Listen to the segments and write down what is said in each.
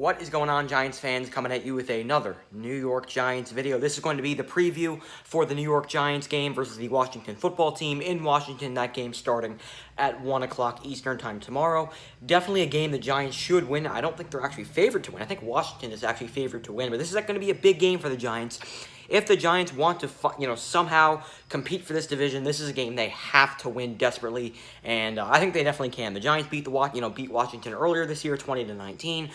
What is going on, Giants fans? Coming at you with another New York Giants video. This is going to be the preview for the New York Giants game versus the Washington football team in Washington. That game starting at 1 o'clock Eastern time tomorrow. Definitely a game the Giants should win. I don't think they're actually favored to win. I think Washington is actually favored to win, but this is going to be a big game for the Giants. If the Giants want to, somehow compete for this division, this is a game they have to win desperately, and I think they definitely can. The Giants beat Washington earlier this year, 20-19.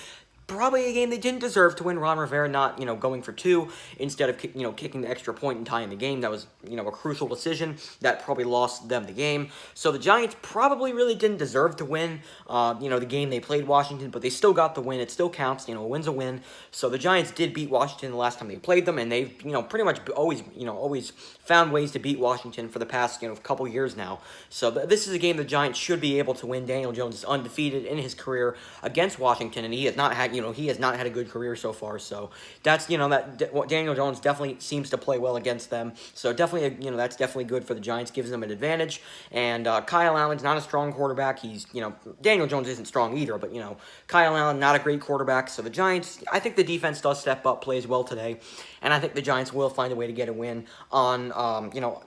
Probably a game they didn't deserve to win. Ron Rivera not, going for two instead of, kicking the extra point and tying the game. That was, a crucial decision that probably lost them the game. So the Giants probably really didn't deserve to win, the game they played Washington, but they still got the win. It still counts. A win's a win. So the Giants did beat Washington the last time they played them, and they've, pretty much always found ways to beat Washington for the past, couple years now. So this is a game the Giants should be able to win. Daniel Jones is undefeated in his career against Washington, and he has not had, he has not had a good career so far. So that's, Daniel Jones definitely seems to play well against them. So definitely, that's definitely good for the Giants, gives them an advantage. And Kyle Allen's not a strong quarterback. He's, Daniel Jones isn't strong either, but, Kyle Allen, not a great quarterback. So the Giants, I think the defense does step up, plays well today. And I think the Giants will find a way to get a win on,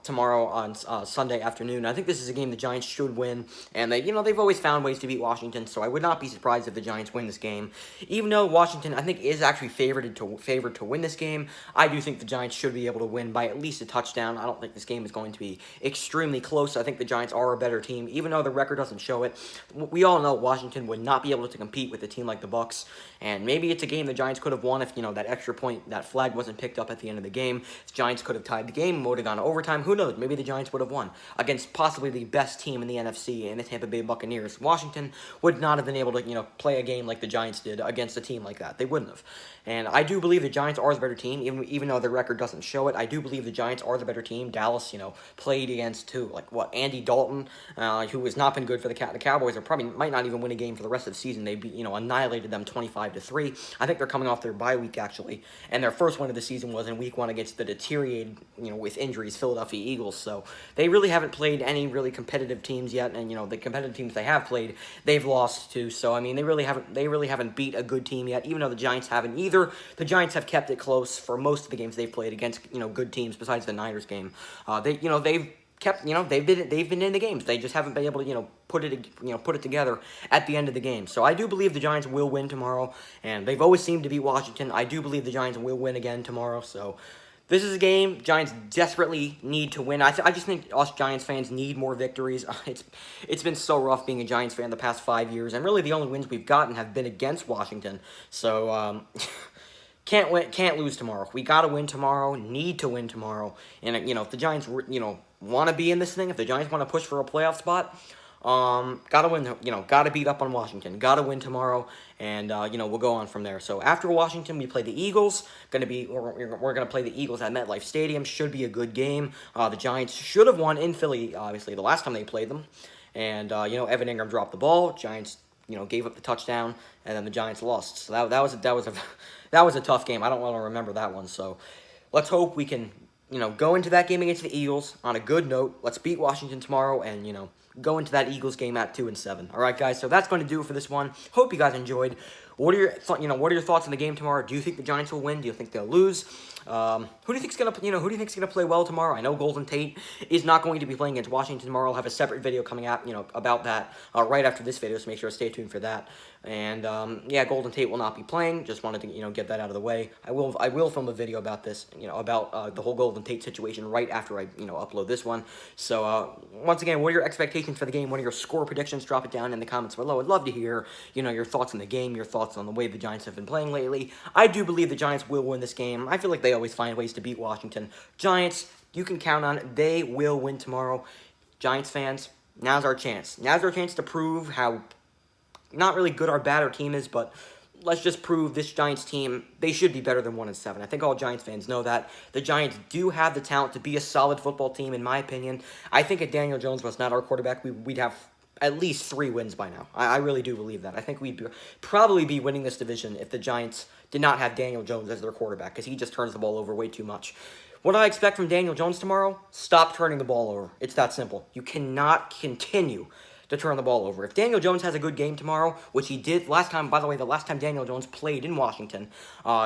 tomorrow on Sunday afternoon. I think this is a game the Giants should win. And they, they've always found ways to beat Washington. So I would not be surprised if the Giants win this game. Even though Washington, I think, is actually favored to win this game, I do think the Giants should be able to win by at least a touchdown. I don't think this game is going to be extremely close. I think the Giants are a better team, even though the record doesn't show it. We all know Washington would not be able to compete with a team like the Bucs, and maybe it's a game the Giants could have won if, that extra point, that flag wasn't picked up at the end of the game. The Giants could have tied the game, would have gone to overtime. Who knows? Maybe the Giants would have won against possibly the best team in the NFC in the Tampa Bay Buccaneers. Washington would not have been able to, play a game like the Giants did against a team like that. They wouldn't have. And I do believe the Giants are the better team, even though the record doesn't show it. I do believe the Giants are the better team. Dallas, played against Andy Dalton, who has not been good for the Cowboys. Or probably might not even win a game for the rest of the season. They annihilated them 25-3. I think they're coming off their bye week actually, and their first win of the season was in Week 1 against the deteriorated, with injuries, Philadelphia Eagles. So they really haven't played any really competitive teams yet, and the competitive teams they have played, they've lost to. So I mean, they really haven't beat a good team yet, even though the Giants haven't either. The Giants have kept it close for most of the games they've played against, good teams besides the Niners game. They've kept, they've been in the games. They just haven't been able to, put it together at the end of the game. So I do believe the Giants will win tomorrow, and they've always seemed to beat Washington. I do believe the Giants will win again tomorrow. So this is a game Giants desperately need to win. I just think us Giants fans need more victories. It's been so rough being a Giants fan the past 5 years, and really the only wins we've gotten have been against Washington. So can't lose tomorrow. We got to win tomorrow. Need to win tomorrow. And if the Giants want to be in this thing, if the Giants want to push for a playoff spot, gotta win, gotta beat up on Washington. Gotta win tomorrow, and, we'll go on from there. So after Washington, we play the Eagles. We're gonna play the Eagles at MetLife Stadium. Should be a good game. The Giants should have won in Philly, obviously, the last time they played them. And, Evan Ingram dropped the ball. Giants, gave up the touchdown, and then the Giants lost. So that was a tough game. I don't want to remember that one. So let's hope we can, go into that game against the Eagles on a good note. Let's beat Washington tomorrow, and, go into that Eagles game at 2-7. All right, guys. So that's going to do it for this one. Hope you guys enjoyed. What are your thoughts on the game tomorrow? Do you think the Giants will win? Do you think they'll lose? Who do you think's gonna play well tomorrow? I know Golden Tate is not going to be playing against Washington tomorrow. I'll have a separate video coming out, about that right after this video. So make sure to stay tuned for that. And yeah, Golden Tate will not be playing. Just wanted to get that out of the way. I will film a video about this, about the whole Golden Tate situation right after I upload this one. So once again, what are your expectations for the game? What are your score predictions? Drop it down in the comments below. I'd love to hear your thoughts on the game, your thoughts on the way the Giants have been playing lately. I do believe the Giants will win this game. I feel like they always find ways to beat Washington. Giants, you can count on it. They will win tomorrow. Giants fans, now's our chance. Now's our chance to prove how not really good or bad our team is, but let's just prove this Giants team, they should be better than 1-7. I think all Giants fans know that. The Giants do have the talent to be a solid football team, in my opinion. I think if Daniel Jones was not our quarterback, we'd have at least 3 wins by now. I really do believe that. I think we'd probably be winning this division if the Giants did not have Daniel Jones as their quarterback, because he just turns the ball over way too much. What do I expect from Daniel Jones tomorrow? Stop turning the ball over. It's that simple. You cannot continue to turn the ball over. If Daniel Jones has a good game tomorrow, which he did last time, by the way, the last time Daniel Jones played in Washington,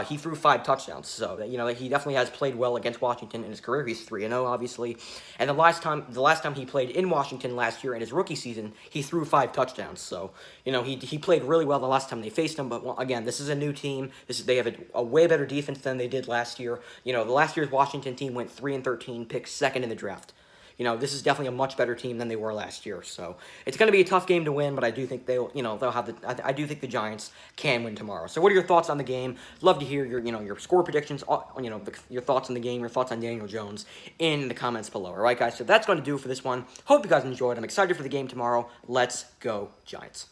he threw 5 touchdowns. So, he definitely has played well against Washington in his career. He's 3-0, obviously. And the last time he played in Washington last year in his rookie season, he threw 5 touchdowns. So, he played really well the last time they faced him. But, again, this is a new team. They have a way better defense than they did last year. The last year's Washington team went 3-13, picked second in the draft. This is definitely a much better team than they were last year. So it's going to be a tough game to win, but I do think they'll have I do think the Giants can win tomorrow. So what are your thoughts on the game? Love to hear your score predictions, your thoughts on the game, your thoughts on Daniel Jones in the comments below. All right, guys. So that's going to do it for this one. Hope you guys enjoyed. I'm excited for the game tomorrow. Let's go Giants.